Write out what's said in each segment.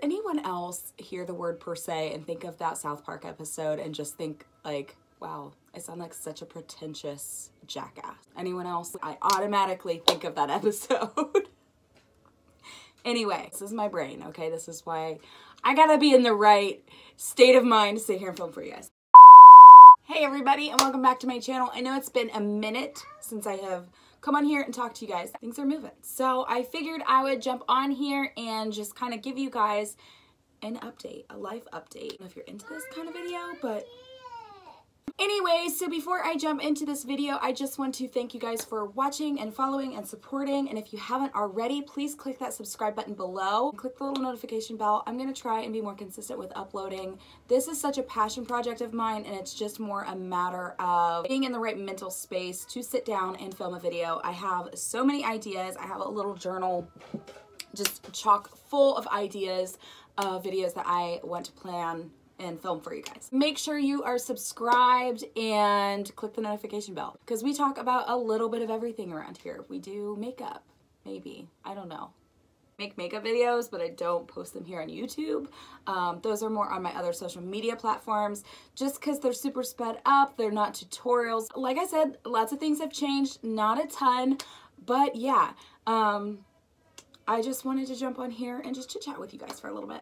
anyone else hear the word per se and think of that South Park episode and just think like, wow, I sound like such a pretentious jackass? Anyone else? I automatically think of that episode. Anyway, this is my brain, okay? This is why I gotta be in the right state of mind to sit here and film for you guys. Hey everybody, and welcome back to my channel. I know it's been a minute since I have come on here and talk to you guys. Things are moving. So I figured I would jump on here and just kind of give you guys an update, a life update. I don't know if you're into this kind of video, but anyway, so before I jump into this video, I just want to thank you guys for watching and following and supporting. And if you haven't already, please click that subscribe button below. Click the little notification bell. I'm going to try and be more consistent with uploading. This is such a passion project of mine, and it's just more a matter of being in the right mental space to sit down and film a video. I have so many ideas. I have a little journal just chock full of ideas of videos that I want to plan and film for you guys. Make sure you are subscribed and click the notification bell because we talk about a little bit of everything around here. We do makeup, maybe, I don't know. Make makeup videos, but I don't post them here on YouTube. Those are more on my other social media platforms just because they're super sped up. They're not tutorials. Like I said, lots of things have changed, not a ton, but yeah. I just wanted to jump on here and just chit chat with you guys for a little bit.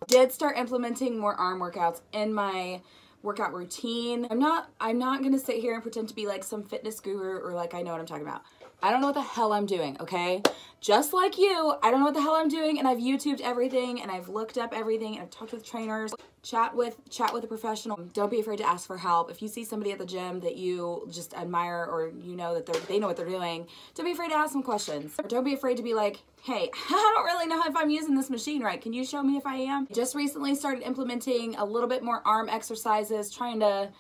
Did start implementing more arm workouts in my workout routine. I'm not gonna sit here and pretend to be like some fitness guru or like I know what I'm talking about. I don't know what the hell I'm doing, okay? Just like you, I don't know what the hell I'm doing, and I've YouTubed everything and I've looked up everything and I've talked with trainers, chat with a professional. Don't be afraid to ask for help. If you see somebody at the gym that you just admire or you know that they know what they're doing, don't be afraid to ask them questions. Or don't be afraid to be like, hey, I don't really know if I'm using this machine right. Can you show me if I am? Just recently started implementing a little bit more arm exercises, trying to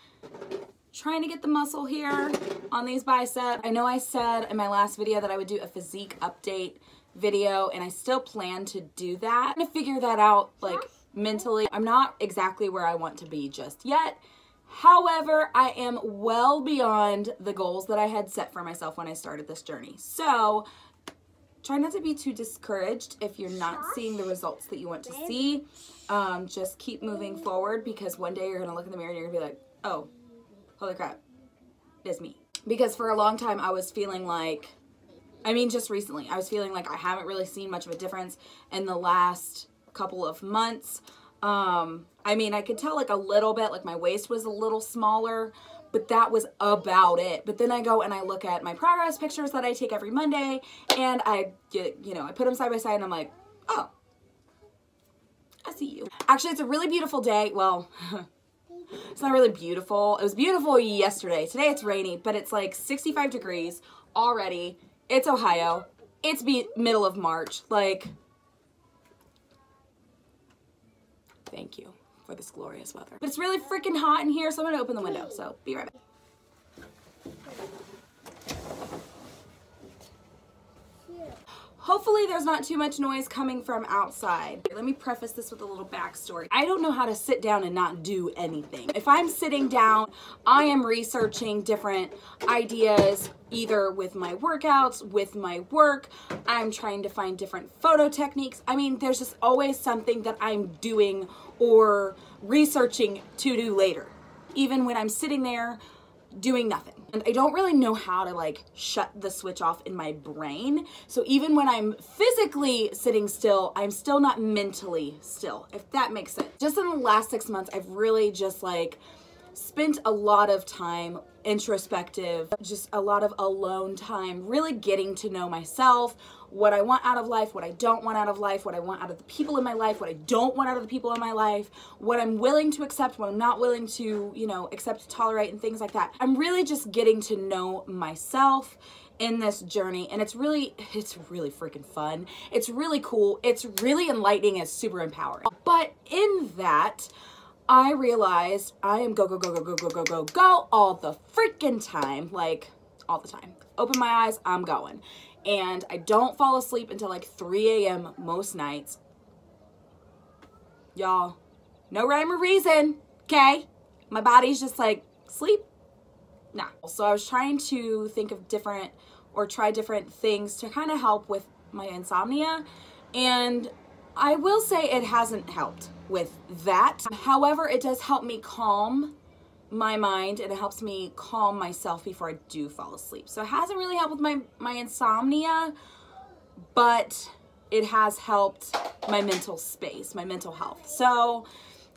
get the muscle here on these biceps. I know I said in my last video that I would do a physique update video, and I still plan to do that. I'm gonna figure that out like mentally. I'm not exactly where I want to be just yet. However, I am well beyond the goals that I had set for myself when I started this journey. So try not to be too discouraged if you're not seeing the results that you want to see. Just keep moving forward because one day you're gonna look in the mirror and you're gonna be like, oh, holy crap, it's me. Because for a long time I was feeling like, just recently, I was feeling like I haven't really seen much of a difference in the last couple of months. I could tell like a little bit, like my waist was a little smaller, but that was about it. But then I go and I look at my progress pictures that I take every Monday, and I put them side by side and I'm like, oh, I see you. Actually, it's a really beautiful day. Well, it's not really beautiful. It was beautiful yesterday. Today it's rainy, but it's like 65 degrees already. It's Ohio. It's middle of March. Like, thank you for this glorious weather. But it's really freaking hot in here, so I'm gonna open the window. So be right back. Hopefully there's not too much noise coming from outside. Let me preface this with a little backstory. I don't know how to sit down and not do anything. If I'm sitting down, I am researching different ideas, either with my workouts, with my work. I'm trying to find different photo techniques. There's just always something that I'm doing or researching to do later, even when I'm sitting there doing nothing. And I don't really know how to like shut the switch off in my brain. So even when I'm physically sitting still, I'm still not mentally still, if that makes sense. Just in the last 6 months, I've really just like spent a lot of time introspective, just a lot of alone time, really getting to know myself, what I want out of life, what I don't want out of life, what I want out of the people in my life, what I don't want out of the people in my life, what I'm willing to accept, what I'm not willing to, accept, tolerate, and things like that. I'm really just getting to know myself in this journey, and it's really freaking fun. It's really cool. It's really enlightening and super empowering. But in that, I realized I am go all the freaking time, like all the time. Open my eyes, I'm going. And I don't fall asleep until like 3 a.m. most nights. Y'all, no rhyme or reason, okay? My body's just like, sleep? Nah. So I was trying to think of try different things to kind of help with my insomnia. And I will say it hasn't helped with that. However, it does help me calm my mind, and it helps me calm myself before I do fall asleep. So it hasn't really helped with my insomnia, but it has helped my mental space, my mental health. So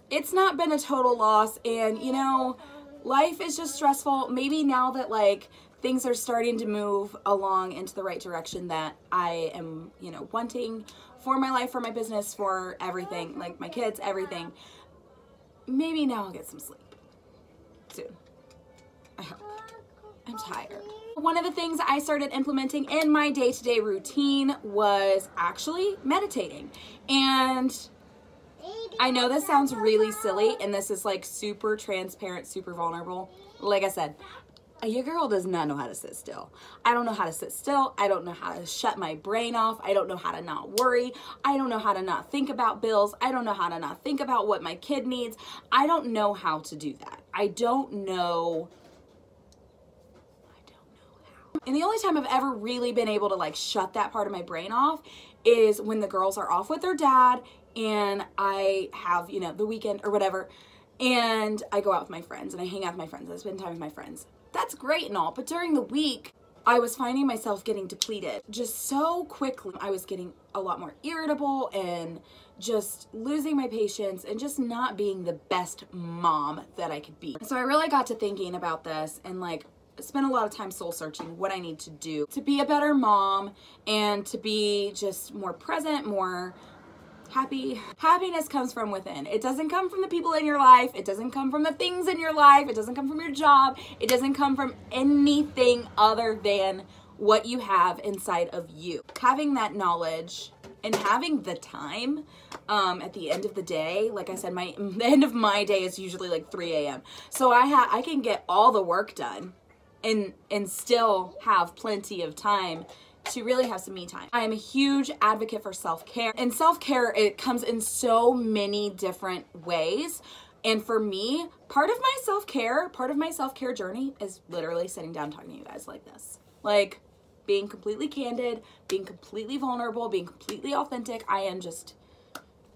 it's not been a total loss. And you know, life is just stressful. Maybe now that like things are starting to move along into the right direction that I am, you know, wanting for my life, for my business, for everything, like my kids, everything, maybe now I'll get some sleep soon. I hope. I'm tired. One of the things I started implementing in my day-to-day routine was actually meditating. And I know this sounds really silly, and this is like super transparent, super vulnerable. Like I said, your girl does not know how to sit still. I don't know how to sit still. I don't know how to shut my brain off. I don't know how to not worry. I don't know how to not think about bills. I don't know how to not think about what my kid needs. I don't know how to do that. I don't know how. And the only time I've ever really been able to like shut that part of my brain off is when the girls are off with their dad and I have, you know, the weekend or whatever, and I go out with my friends and I hang out with my friends. I spend time with my friends. That's great and all, but during the week, I was finding myself getting depleted just so quickly. I was getting a lot more irritable and just losing my patience and just not being the best mom that I could be. So I really got to thinking about this and like spent a lot of time soul searching what I need to do to be a better mom and to be just more present, more happy. Happiness comes from within. It doesn't come from the people in your life. It doesn't come from the things in your life. It doesn't come from your job. It doesn't come from anything other than what you have inside of you. Having that knowledge and having the time at the end of the day, like I said, the end of my day is usually like 3 a.m. So I can get all the work done and still have plenty of time to really have some me time. I am a huge advocate for self-care, and self-care, it comes in so many different ways. And for me, part of my self-care journey is literally sitting down talking to you guys like this. Like being completely candid, being completely vulnerable, being completely authentic.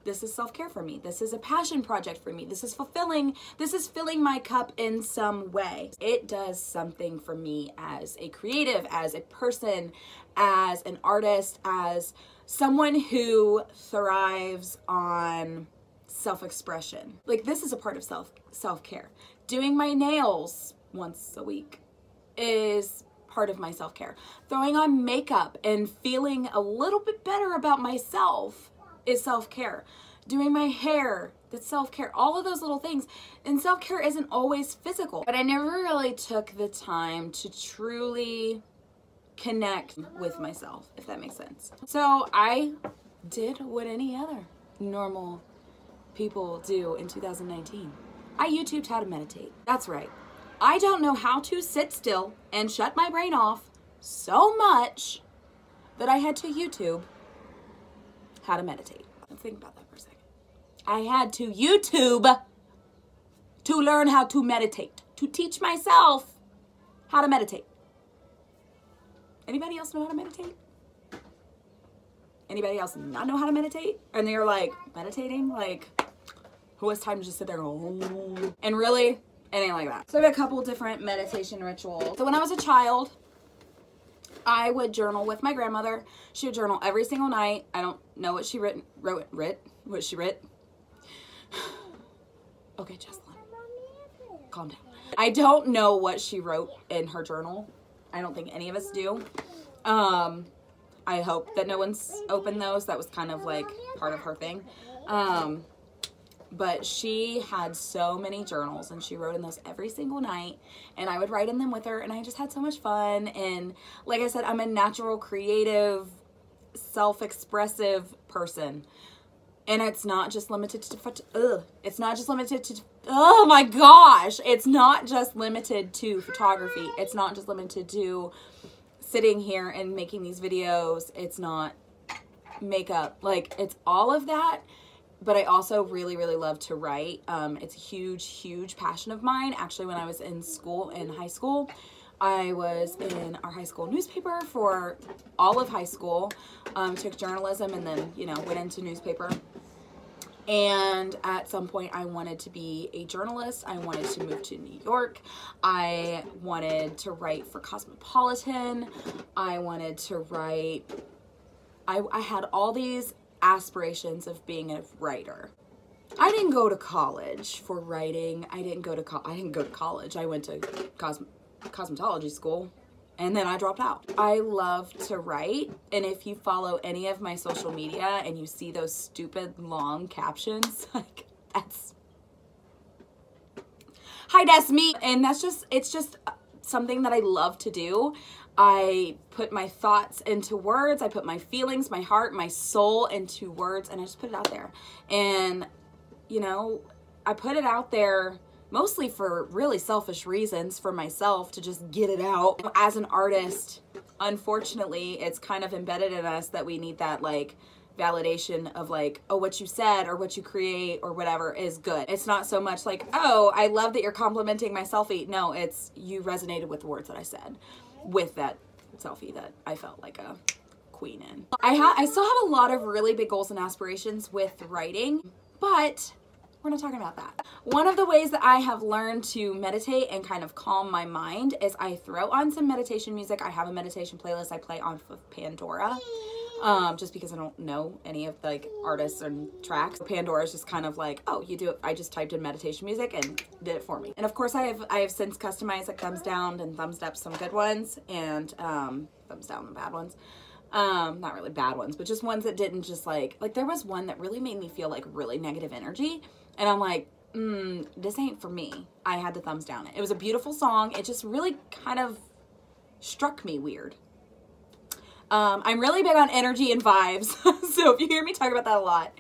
This is self-care for me. This is a passion project for me. This is fulfilling. This is filling my cup in some way. It does something for me as a creative, as a person, as an artist, as someone who thrives on self-expression. Like this is a part of self-care. Doing my nails once a week is part of my self-care. Throwing on makeup and feeling a little bit better about myself is self-care. Doing my hair, that's self-care. All of those little things. And self-care isn't always physical. But I never really took the time to truly connect with myself, if that makes sense. So I did what any other normal people do in 2019. I YouTubed how to meditate. That's right. I don't know how to sit still and shut my brain off so much that I had to YouTube how to meditate. Let's think about that for a second. I had to YouTube to learn how to meditate, to teach myself how to meditate. Anybody else know how to meditate? Anybody else not know how to meditate? And they're like, meditating? Like, who has time to just sit there and go, oh. And really, it ain't like that. So I have a couple different meditation rituals. So when I was a child, I would journal with my grandmother. She would journal every single night. I don't know what she wrote. Okay, Jessalyn, calm down. I don't know what she wrote in her journal. I don't think any of us do. I hope that no one's opened those. That was kind of like part of her thing. But she had so many journals and she wrote in those every single night, and I would write in them with her, and I just had so much fun. And like I said, I'm a natural, creative, self-expressive person. And it's not just limited to, it's not just limited to, oh my gosh, it's not just limited to photography. It's not just limited to sitting here and making these videos. It's not makeup. Like, it's all of that. But I also really, really love to write. It's a huge, huge passion of mine. Actually, when I was in school, in high school, I was in our high school newspaper for all of high school, took journalism and then, you know, went into newspaper. And at some point I wanted to be a journalist. I wanted to move to New York. I wanted to write for Cosmopolitan. I wanted to write, I had all these aspirations of being a writer. I didn't go to college for writing. I didn't go to college. I went to cosmetology school and then I dropped out. I love to write, and if you follow any of my social media and you see those stupid long captions, like hi, that's me. And it's just something that I love to do. I put my thoughts into words. I put my feelings, my heart, my soul into words, and I just put it out there. And, you know, I put it out there mostly for really selfish reasons, for myself, to just get it out. As an artist, unfortunately, it's kind of embedded in us that we need that, like, validation of, like, oh, what you said or what you create or whatever is good. It's not so much like, oh, I love that you're complimenting my selfie. No, it's you resonated with the words that I said with that selfie that I felt like a queen in. I still have a lot of really big goals and aspirations with writing, but we're not talking about that. One of the ways that I have learned to meditate and kind of calm my mind is I throw on some meditation music. I have a meditation playlist I play off of Pandora, just because I don't know any of the, like, artists and tracks. Pandora is just kind of like, oh, you do it. I just typed in meditation music and did it for me. And of course I have since customized, like, thumbs down and thumbs up some good ones, and thumbs down the bad ones. Not really bad ones, but just ones that didn't just like there was one that really made me feel like really negative energy. And I'm like, this ain't for me. I had to thumbs down it. It was a beautiful song. It just really kind of struck me weird. I'm really big on energy and vibes. So if you hear me talk about that a lot,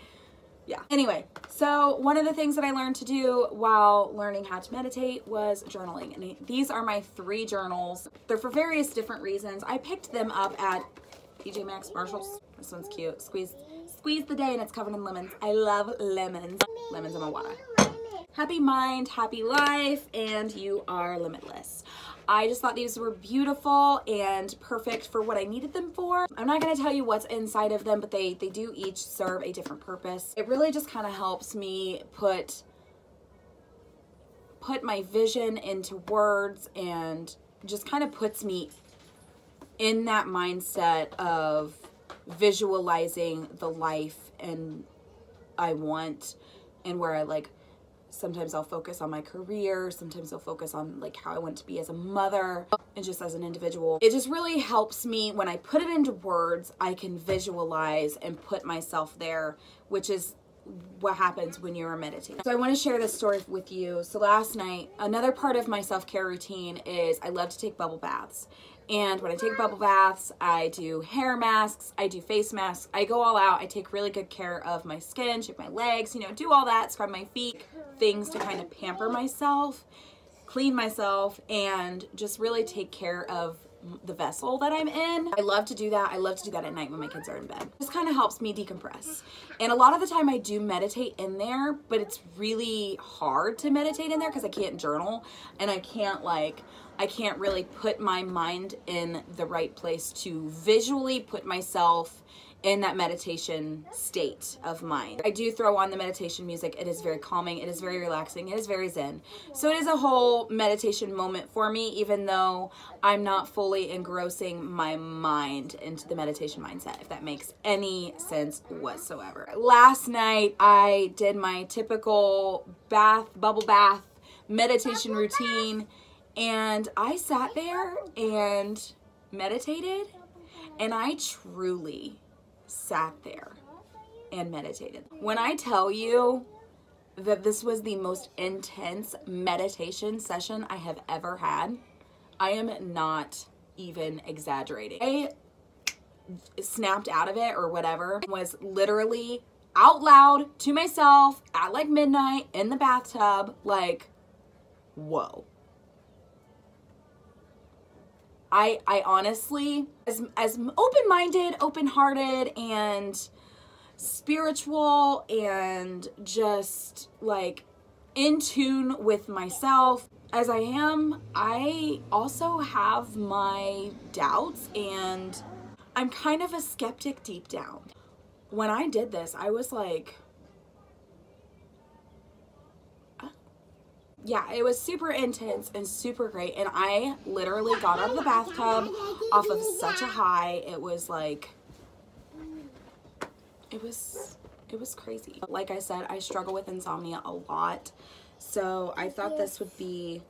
yeah. Anyway, so one of the things that I learned to do while learning how to meditate was journaling. And these are my 3 journals. They're for various different reasons. I picked them up at TJ Maxx, Marshalls. This one's cute. Squeeze the day and it's covered in lemons. I love lemons. Lemons in my water. Happy mind, happy life, and you are limitless. I just thought these were beautiful and perfect for what I needed them for. I'm not going to tell you what's inside of them, but they do each serve a different purpose. It really just kind of helps me put my vision into words, and just kind of puts me in that mindset of visualizing the life and I want, and where I, like, sometimes I'll focus on my career, sometimes I'll focus on, like, how I want to be as a mother and just as an individual. It just really helps me when I put it into words. I can visualize and put myself there, which is what happens when you're meditating. So I want to share this story with you. So last night, another part of my self-care routine is I love to take bubble baths. And when I take bubble baths, I do hair masks, I do face masks, I go all out. I take really good care of my skin, shave my legs, you know, do all that, scrub my feet, things to kind of pamper myself, clean myself, and just really take care of the vessel that I'm in. I love to do that. I love to do that at night when my kids are in bed. It just kind of helps me decompress. And a lot of the time I do meditate in there, but it's really hard to meditate in there because I can't journal and I can't really put my mind in the right place to visually put myself in that meditation state of mind. I do throw on the meditation music. It is very calming. It is very relaxing. It is very zen. So it is a whole meditation moment for me, even though I'm not fully engrossing my mind into the meditation mindset, if that makes any sense whatsoever. Last night, I did my typical bubble bath meditation routine, and I sat there and meditated, and I truly sat there and meditated. When I tell you that this was the most intense meditation session I have ever had, I am not even exaggerating. I snapped out of it or whatever, was literally out loud to myself at like midnight in the bathtub, like, whoa. I honestly, as open-minded, open-hearted, and spiritual, and just like in tune with myself, as I am, I also have my doubts, and I'm kind of a skeptic deep down. When I did this, I was like, yeah, it was super intense and super great. And I literally got out of the bathtub off of such a high. It was like, it was crazy. Like I said, I struggle with insomnia a lot. So I thought this would be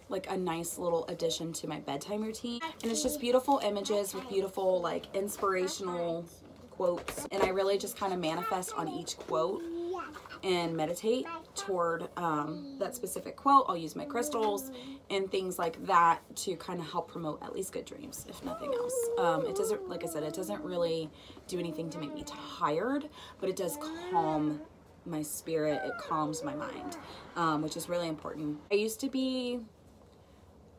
like a nice little addition to my bedtime routine. And it's just beautiful images with beautiful like inspirational quotes. And I really just kind of manifest on each quote and meditate toward that specific quote. I'll use my crystals and things like that to kind of help promote at least good dreams, if nothing else. It doesn't, like I said, it doesn't really do anything to make me tired, but it does calm my spirit. It calms my mind, which is really important. I used to be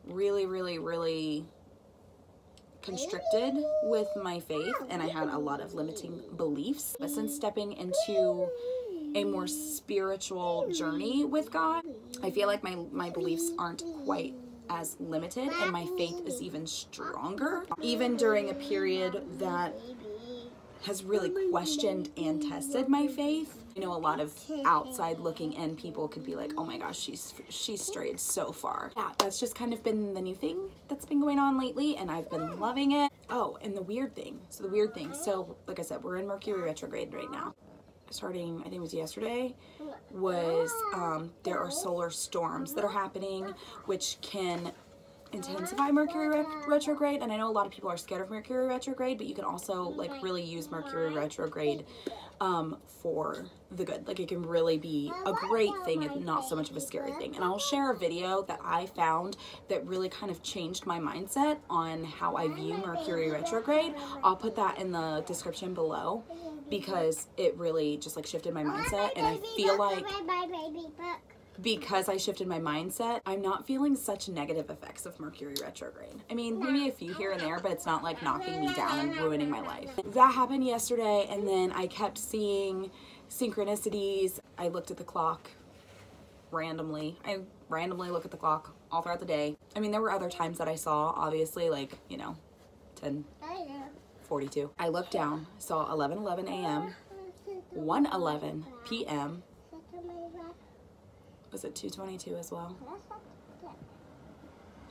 really constricted with my faith, and I had a lot of limiting beliefs. But since stepping into a more spiritual journey with God, I feel like my beliefs aren't quite as limited, and my faith is even stronger. Even during a period that has really questioned and tested my faith. You know, a lot of outside looking in people could be like, oh my gosh, she's strayed so far. Yeah, that's just kind of been the new thing that's been going on lately, and I've been loving it. Oh, and the weird thing. So like I said, we're in Mercury retrograde right now. Starting, I think it was yesterday, was there are solar storms that are happening, which can intensify Mercury retrograde. And I know a lot of people are scared of Mercury retrograde, but you can also like really use Mercury retrograde for the good. Like, it can really be a great thing and not so much of a scary thing. And I'll share a video that I found that really kind of changed my mindset on how I view Mercury retrograde. I'll put that in the description below, because it really just like shifted my mindset. And I feel like because I shifted my mindset, I'm not feeling such negative effects of Mercury retrograde. I mean, maybe a few here and there, but it's not like knocking me down and ruining my life. That happened yesterday, and then I kept seeing synchronicities. I looked at the clock randomly. I randomly look at the clock all throughout the day. I mean, there were other times that I saw, obviously, like, you know, 10:42. I looked down, saw 11:11 a.m., 1:11 p.m., was it 2:22 as well?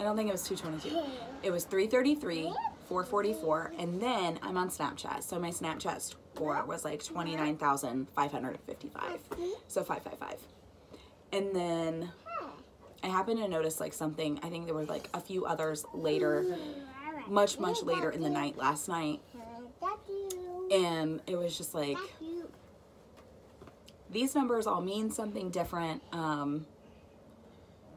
I don't think it was 2:22. It was 3:33, 4:44, and then I'm on Snapchat. So my Snapchat score was like 29,555. So 555. And then I happened to notice like something. I think there were like a few others later, much later in the night last night. And it was just like, these numbers all mean something different.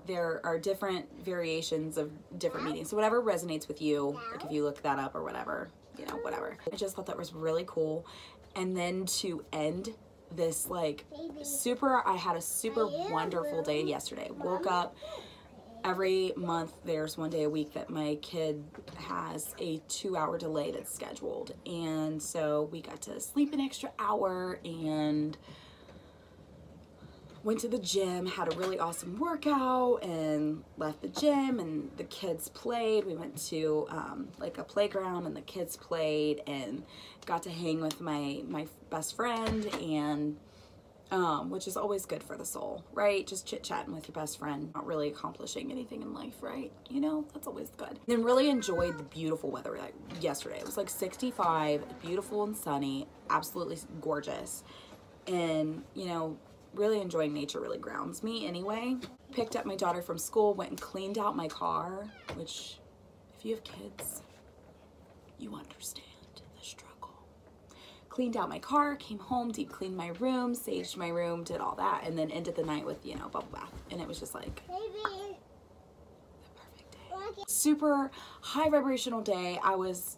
There are different variations of different meanings. So whatever resonates with you, like if you look that up or whatever, you know, whatever. I just thought that was really cool. And then to end this like I had a super wonderful day yesterday. Woke up. Every month there's one day a week that my kid has a 2-hour delay that's scheduled. And so we got to sleep an extra hour and went to the gym, had a really awesome workout, and left the gym, and the kids played. We went to like a playground, and the kids played, and got to hang with my best friend, and which is always good for the soul, right? Just chit-chatting with your best friend, not really accomplishing anything in life, right? You know, that's always good. And then really enjoyed the beautiful weather like yesterday. It was like 65, beautiful and sunny, absolutely gorgeous. And, you know, really enjoying nature really grounds me anyway. Picked up my daughter from school, went and cleaned out my car, which if you have kids, you understand the struggle. Cleaned out my car, came home, deep cleaned my room, saged my room, did all that, and then ended the night with, you know, bubble bath. And it was just like the perfect day. Super high vibrational day. I was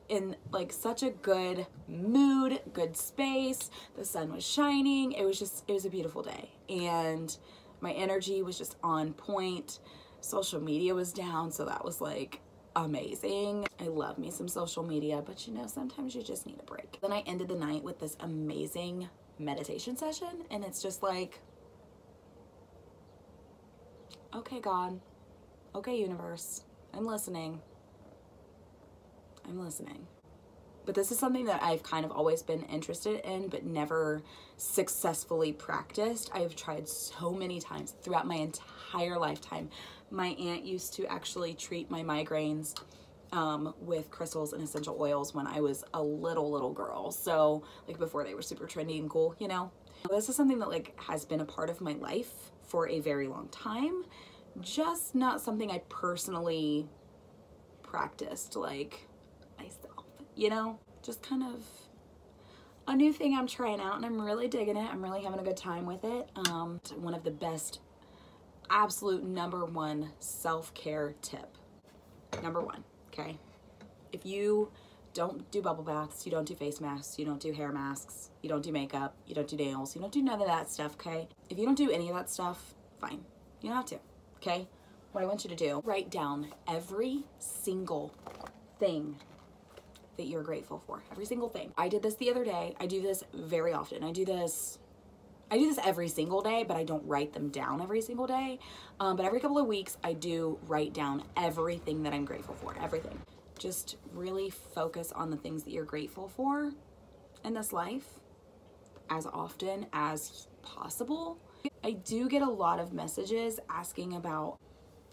in like such a good mood, good space. The sun was shining. It was a beautiful day, and my energy was just on point. Social media was down, so that was like amazing. I love me some social media, but you know, sometimes you just need a break. Then I ended the night with this amazing meditation session, and it's just like, okay, God, Okay, universe, I'm listening. I'm listening. But this is something that I've kind of always been interested in, but never successfully practiced. I've tried so many times throughout my entire lifetime. My aunt used to actually treat my migraines with crystals and essential oils when I was a little girl. So like before they were super trendy and cool, you know? This is something that like has been a part of my life for a very long time. Just not something I personally practiced like myself, you know? Just kind of a new thing I'm trying out, and I'm really digging it. I'm really having a good time with it. One of the best, absolute #1 self-care tip. #1, okay? If you don't do bubble baths, you don't do face masks, you don't do hair masks, you don't do makeup, you don't do nails, you don't do none of that stuff, okay? If you don't do any of that stuff, fine. You don't have to, okay? What I want you to do, write down every single thing that you're grateful for. Every single thing. I did this the other day. I do this very often. I do this every single day, but I don't write them down every single day. But every couple of weeks, I do write down everything that I'm grateful for. Everything. Just really focus on the things that you're grateful for in this life as often as possible. I do get a lot of messages asking about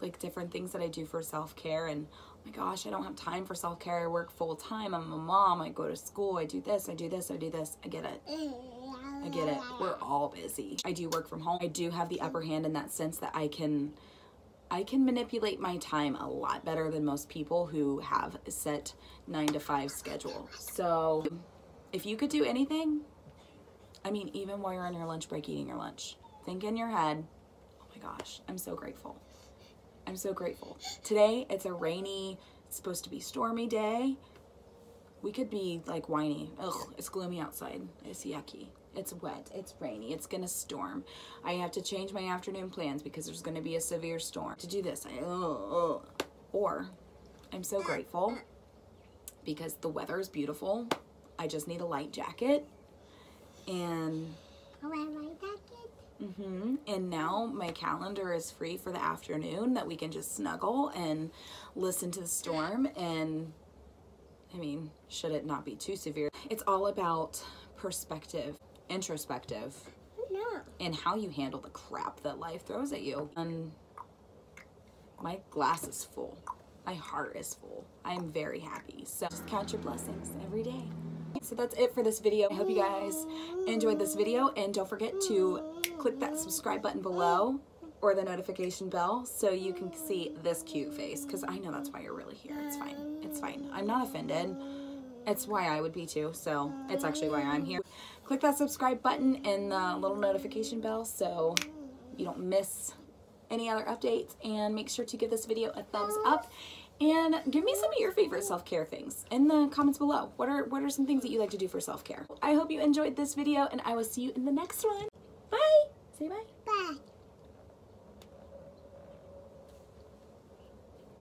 like different things that I do for self-care, and oh my gosh, I don't have time for self-care. I work full time. I'm a mom. I go to school. I do this. I do this. I do this. I get it. I get it. We're all busy. I do work from home. I do have the upper hand in that sense that I can manipulate my time a lot better than most people who have a set 9-to-5 schedule. So if you could do anything, I mean, even while you're on your lunch break eating your lunch, think in your head, oh my gosh, I'm so grateful. I'm so grateful. Today, it's a rainy, it's supposed to be stormy day. We could be like whiny. Ugh, it's gloomy outside. It's yucky. It's wet. It's rainy. It's gonna storm. I have to change my afternoon plans because there's gonna be a severe storm. To do this, or I'm so grateful because the weather is beautiful. I just need a light jacket. And and now my calendar is free for the afternoon that we can just snuggle and listen to the storm. And I mean, should it not be too severe? It's all about perspective, introspective, and how you handle the crap that life throws at you. And my glass is full. My heart is full. I'm very happy. So just count your blessings every day. So that's it for this video. I hope you guys enjoyed this video, and don't forget to click that subscribe button below or the notification bell so you can see this cute face, because I know that's why you're really here. It's fine. It's fine. I'm not offended. It's why I would be too, so it's actually why I'm here. Click that subscribe button and the little notification bell so you don't miss any other updates, and make sure to give this video a thumbs up. And give me some of your favorite self-care things in the comments below. What are some things that you like to do for self-care? I hope you enjoyed this video, and I will see you in the next one. Bye! Say bye. Bye.